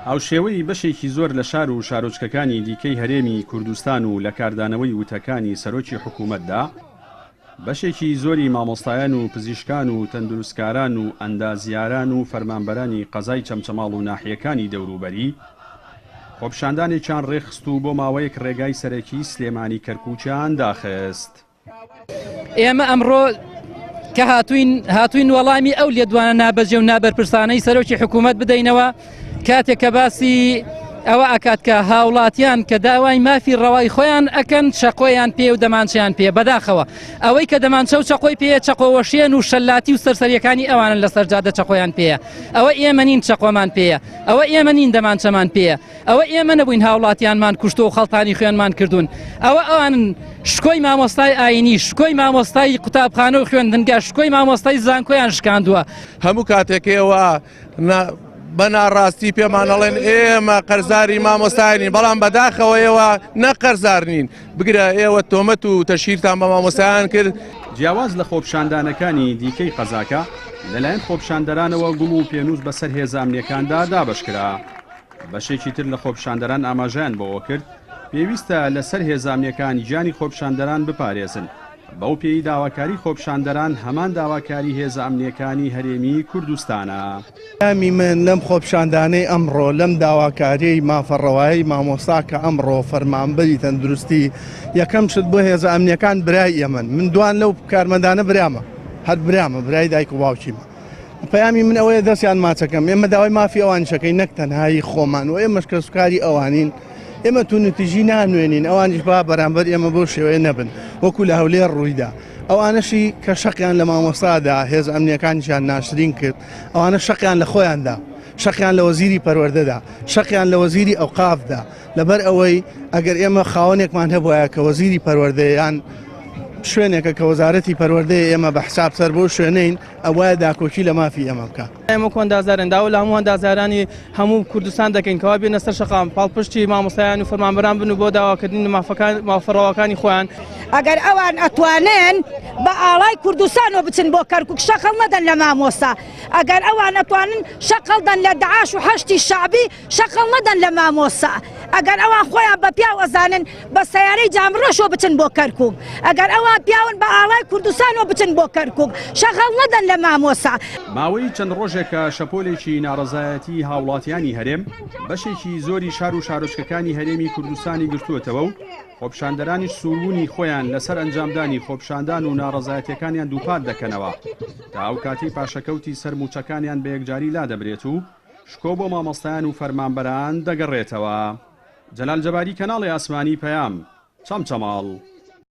هاوشێوەی بەشێکی زۆر لە شار و شارۆچکەکانی دیکەی هەرێمی کوردستان و لە کاردانەوەی وتەکانی سەرۆکی حکوومەتدا بەشێکی زۆری مامۆستایان و پزیشکان و تەندروستکاران و ئەندازیاران و فەرمانبەرانی قەزای چەمچەماڵ و ناحیەکانی دەوروبەری خۆپشاندانێکیان ڕێخست و بۆ ماوەیەک ڕێگای سەرەکی سلێمانی کەرکووکیان داخست. ئێمە ئەمڕۆ کە هاتوین وەڵامی ئەو لێدوانە نابەجێ و نابەرپرسانەی سەرۆکی حکوومەت بدەینەوە کاتێک کە باسی ئەوە ئەکات کە هاوڵاتیان کە داوای مافی ڕەوای خۆیان ئەکەن چەقۆیان پێ و دەمانچیان پێ بەداخەوە ئەوەی کە دەمانچە و چەقۆی پێ چەقۆوەشێن و شەلاتی و سەرسەریەکانی ئەوانن لەسەر جادە چەقۆیان پێە ئەوە ئێمە نین چەقۆمان پێیە ئەوە ئێمە نین دەمانچەمان پێیە ئەوە ئێمە نەبووین هاوڵاتیانمان کوشتۆ و خەڵتانی خوێنمان کردوون ئەوە ئەوانن شکۆی مامۆستای ئاینی شکۆی مامۆستای قوتابخانە و خوێندنگە شکۆی مامۆستای زانکۆیان شکاندووە هەموو کاتێکەوە بەناڕاستی پێمانەڵێن ئێمە قەرزاری مامۆستاینین بەڵام بەداخەوەیەوە نەقەرزارنین بگرە ئێوە تۆمەت و تەشیرتان بە مامۆستایان کرد. جیاواز لە خۆپشاندانەکانی دیکەی قەزاکە لەلایەن خۆپشاندەرانەوە گوڵ و پێنووس بەسەر هێزانامنیەکاندا دابەشکرا. بەشێکی تر لە خۆپشاندەران ئاماژیان بەوە کرد پێویستە لەسەر هێزانامنیەکان گیانی خۆپشاندەران بپارێزن. بەو پێی داواکاری خۆپشاندەران هەمان داواکاری هێزە ئەمنیەکانی هەرێمی کوردستانە. ئەمی من لەم خۆپشاندانەی ئەمڕۆ لەم داواکاریی مافەڕەوایی مامۆستا کە ئەمڕۆ فەرمانبەری تەندروستی یەکەم شت بۆ هێزە ئەمنیەکان برای ئێمن من دوان لەو کارمەندانە برامە هەر برامە برای دایک و باوکیمە. پەیامی من ئەوەیە دەستیان ماچەکەم ئێمە داوای مافی ئەوان شەکەی نەک تەنهایی خۆمان و ئێمەش کە سوکاری ئەوانین ئێمە تو نتیژی نانوێنین ئەوانیش با بەرامبەر ئێمە بۆ شێوەیە نەبن وەکو لە هەولێر ڕوویدا ئەوانەشی کە شەقیان لە مامۆستادا هێز ئەمنیەکانیشیان ناشرین کرد ئەوانە شەقیان لە خۆیاندا شەقیان لە وەزیری پەروەردەدا شەقیان لە وەزیری ئەوقافدا لەبەر ئەوەی ئەگەر ئێمە خاوەنێکمان هەبووە کە وەزیری پەروەردەیان شوێنێکە کە وەزارەتی پەروەردەی ئێمە بە حساب سەر بۆ شوێنین ئەوە داکۆکی لە مافی ئێمە بکە. ئێمە کۆندازارندا و لە هەموو ئەندازارانی هەموو کوردستان دەکەین کەوا بێنە سەر شەقام پاڵپشتی مامۆستایان و فەرمانبەران بن و بۆ داواکردنی مافەڕەوەکانی خۆیان. ئەگەر ئەوان ئەتوانن بە ئاڵای کوردستانەوە بچن بۆ کەرکووک شەقڵ نەدەن لە مامۆستا ئەگەر ئەوان ئەتوانن شەقڵدەن لە داعش و هەشتی شعبی شەقڵ نەدەن لە مامۆستا ئەگەر ئەوان خۆیان بە پیاو ئەزانن بە سەیارەی جامڕۆشەوە بچن بۆ کەرکووک ئەگەر ئەوان پیاون بە ئاڵای کوردستانەوە بچن بۆ کەرکووک شەقڵ نەدەن لە مامۆستا. ماوەی چەند ڕۆژێکە شەپۆلێکی ناڕەزایەتی هاوڵاتیانی هەرێم بەشێکی زۆری شار و شارۆچکەکانی هەرێمی کوردستانی گرتووەتەوە و خۆپشاندەرانی سووربوونی خۆیان لەسەر ئەنجامدانی خۆپشاندان و ناڕەزایەتیەکانیان دووپات دەکەنەوە تا ئەو کاتی پاشەکەوتی سەرموچەکانیان بە یەکجاری لا دەبرێت و شکۆ بۆ مامۆستایان و فەرمانبەران دەگەڕێتەوە. جەلال جەباری کەناڵی ئاسمانی پەیام چەمچەماڵ.